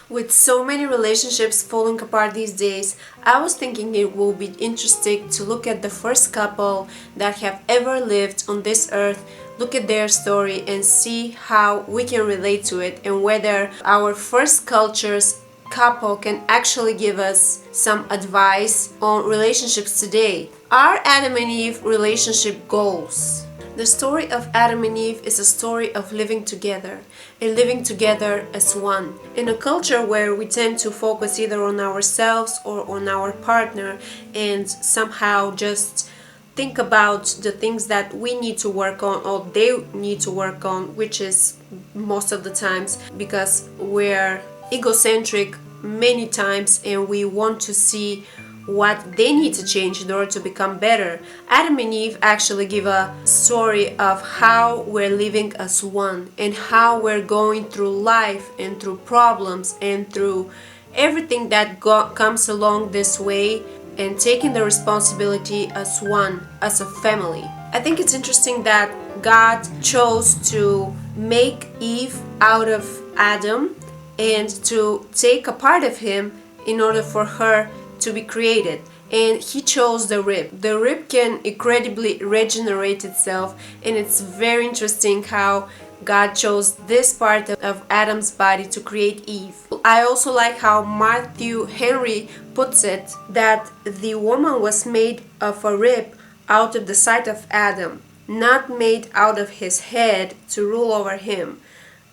With so many relationships falling apart these days, I was thinking it will be interesting to look at the first couple that have ever lived on this earth, look at their story and see how we can relate to it and whether our first culture's couple can actually give us some advice on relationships today. Are Adam and Eve relationship goals? The story of Adam and Eve is a story of living together and living together as one. In a culture where we tend to focus either on ourselves or on our partner and somehow just think about the things that we need to work on or they need to work on, which is most of the times because we're egocentric many times and we want to see what they need to change in order to become better. Adam and Eve actually give a story of how we're living as one and how we're going through life and through problems and through everything that comes along this way and taking the responsibility as one, as a family. I think it's interesting that God chose to make Eve out of Adam and to take a part of him in order for her to be created, and he chose the rib. The rib can incredibly regenerate itself, and it's very interesting how God chose this part of Adam's body to create Eve. I also like how Matthew Henry puts it, that the woman was made of a rib out of the side of Adam, not made out of his head to rule over him,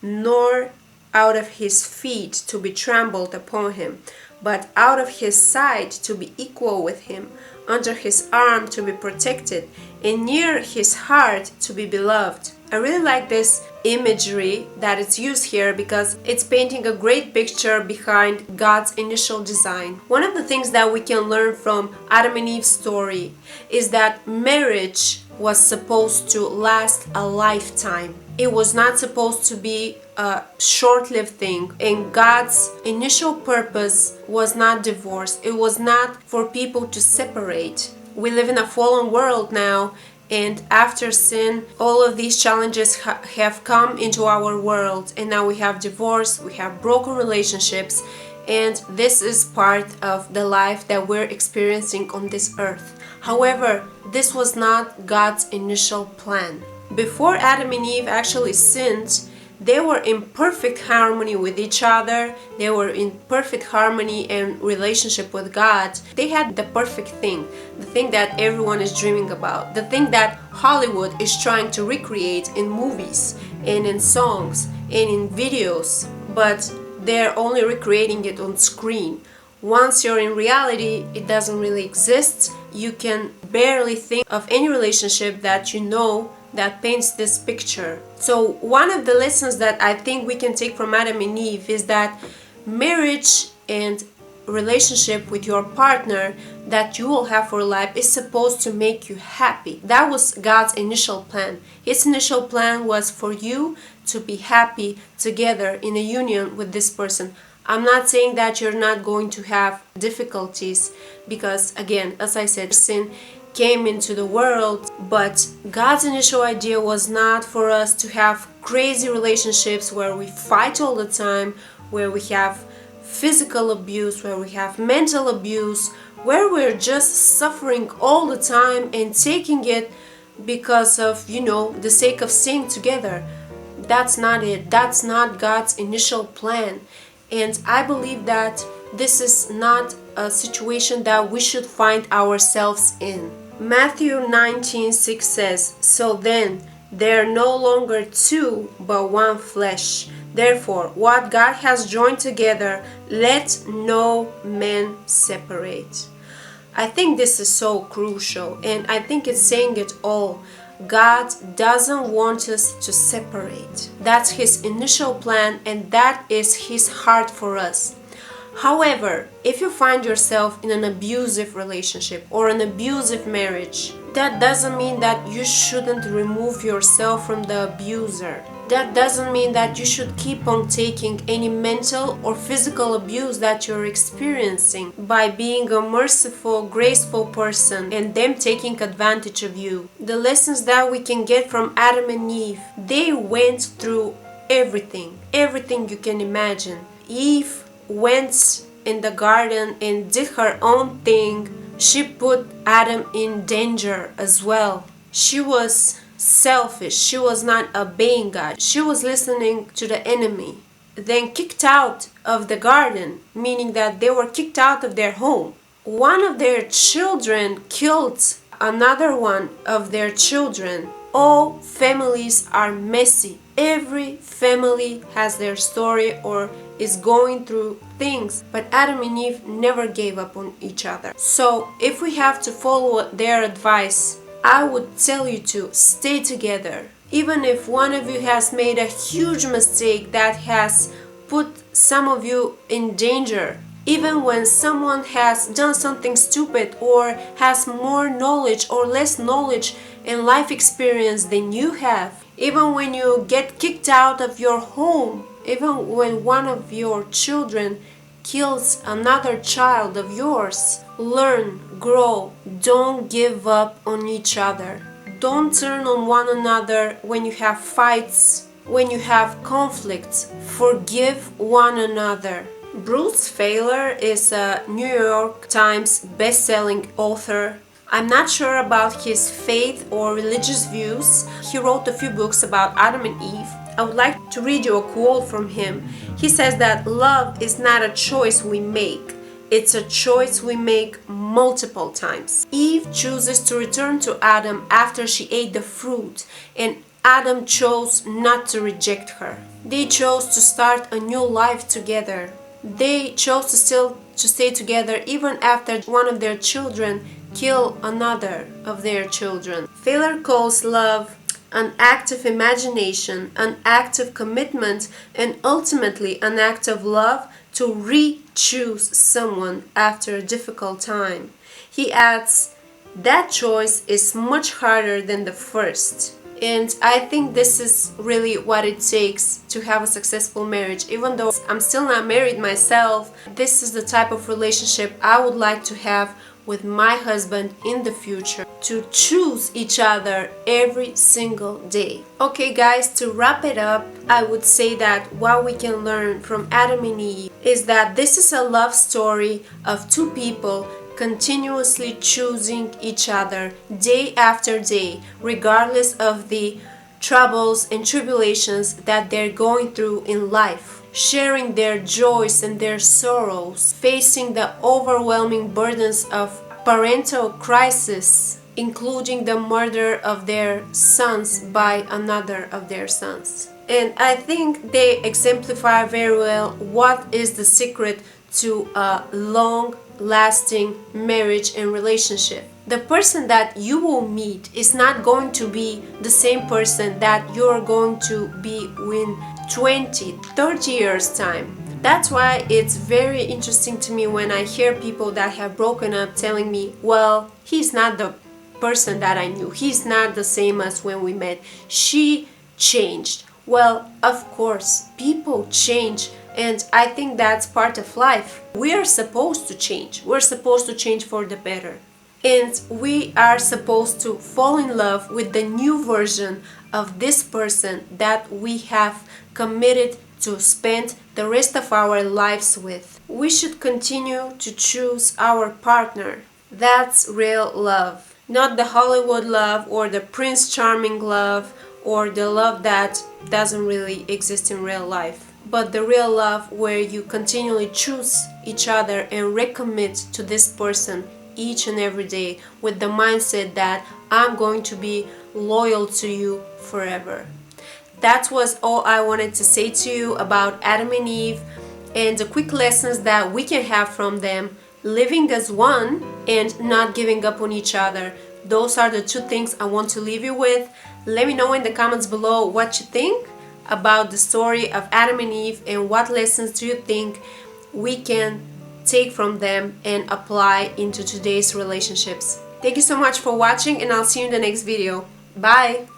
nor out of his feet to be trampled upon him, but out of his side to be equal with him, under his arm to be protected, and near his heart to be beloved. I really like this imagery that it's used here because it's painting a great picture behind God's initial design. One of the things that we can learn from Adam and Eve's story is that marriage was supposed to last a lifetime. It was not supposed to be a short-lived thing, and God's initial purpose was not divorce. It was not for people to separate. We live in a fallen world now, and after sin, all of these challenges have come into our world, and now we have divorce, we have broken relationships, and this is part of the life that we're experiencing on this earth. However, this was not God's initial plan. Before Adam and Eve actually sinned, they were in perfect harmony with each other. They were in perfect harmony and relationship with God. They had the perfect thing, the thing that everyone is dreaming about, the thing that Hollywood is trying to recreate in movies and in songs and in videos, but they're only recreating it on screen. Once you're in reality, it doesn't really exist. You can barely think of any relationship that you know that paints this picture. So one of the lessons that I think we can take from Adam and Eve is that marriage and relationship with your partner that you will have for life is supposed to make you happy. That was God's initial plan. His initial plan was for you to be happy together in a union with this person. I'm not saying that you're not going to have difficulties because, again, as I said, sin came into the world, but God's initial idea was not for us to have crazy relationships where we fight all the time, where we have physical abuse, where we have mental abuse, where we're just suffering all the time and taking it because of, the sake of staying together. That's not it. That's not God's initial plan. And I believe that this is not a situation that we should find ourselves in. Matthew 19:6 says, "So then, they are no longer two, but one flesh. Therefore, what God has joined together, let no man separate." I think this is so crucial, and I think it's saying it all. God doesn't want us to separate. That's His initial plan, and that is His heart for us. However, if you find yourself in an abusive relationship or an abusive marriage, that doesn't mean that you shouldn't remove yourself from the abuser. That doesn't mean that you should keep on taking any mental or physical abuse that you're experiencing by being a merciful, graceful person and them taking advantage of you. The lessons that we can get from Adam and Eve, they went through everything you can imagine. Eve went in the garden and did her own thing, she put Adam in danger as well. She was selfish. She was not obeying God. She was listening to the enemy. Then kicked out of the garden, meaning that they were kicked out of their home. One of their children killed another one of their children. All families are messy. Every family has their story or is going through things, but Adam and Eve never gave up on each other. So if we have to follow their advice, I would tell you to stay together. Even if one of you has made a huge mistake that has put some of you in danger, even when someone has done something stupid or has more knowledge or less knowledge and life experience than you have, even when you get kicked out of your home, even when one of your children kills another child of yours, learn, grow, don't give up on each other. Don't turn on one another when you have fights, when you have conflicts. Forgive one another. Bruce Feiler is a New York Times best-selling author. I'm not sure about his faith or religious views. He wrote a few books about Adam and Eve. I would like to read you a quote from him. He says that love is not a choice we make. It's a choice we make multiple times. Eve chooses to return to Adam after she ate the fruit, and Adam chose not to reject her. They chose to start a new life together. They chose to stay together even after one of their children killed another of their children. Feiler calls love an act of imagination, an act of commitment, and ultimately an act of love to re-choose someone after a difficult time. He adds, that choice is much harder than the first. And I think this is really what it takes to have a successful marriage. Even though I'm still not married myself, this is the type of relationship I would like to have with my husband in the future, to choose each other every single day. Okay guys, to wrap it up, I would say that what we can learn from Adam and Eve is that this is a love story of two people continuously choosing each other day after day, regardless of the troubles and tribulations that they're going through in life, sharing their joys and their sorrows, facing the overwhelming burdens of parental crisis, including the murder of their sons by another of their sons. And I think they exemplify very well what is the secret to a long-lasting marriage and relationship. The person that you will meet is not going to be the same person that you're going to be in 20, 30 years time. That's why it's very interesting to me when I hear people that have broken up telling me, well, he's not the person that I knew. He's not the same as when we met. She changed. Well, of course, people change, and I think that's part of life. We are supposed to change. We're supposed to change for the better. And we are supposed to fall in love with the new version of this person that we have committed to spend the rest of our lives with. We should continue to choose our partner. That's real love. Not the Hollywood love or the Prince Charming love or the love that doesn't really exist in real life, but the real love where you continually choose each other and recommit to this person each and every day with the mindset that I'm going to be loyal to you forever. That was all I wanted to say to you about Adam and Eve and the quick lessons that we can have from them, living as one and not giving up on each other. Those are the two things I want to leave you with. Let me know in the comments below what you think about the story of Adam and Eve and what lessons do you think we can take from them and apply into today's relationships. Thank you so much for watching, and I'll see you in the next video. Bye!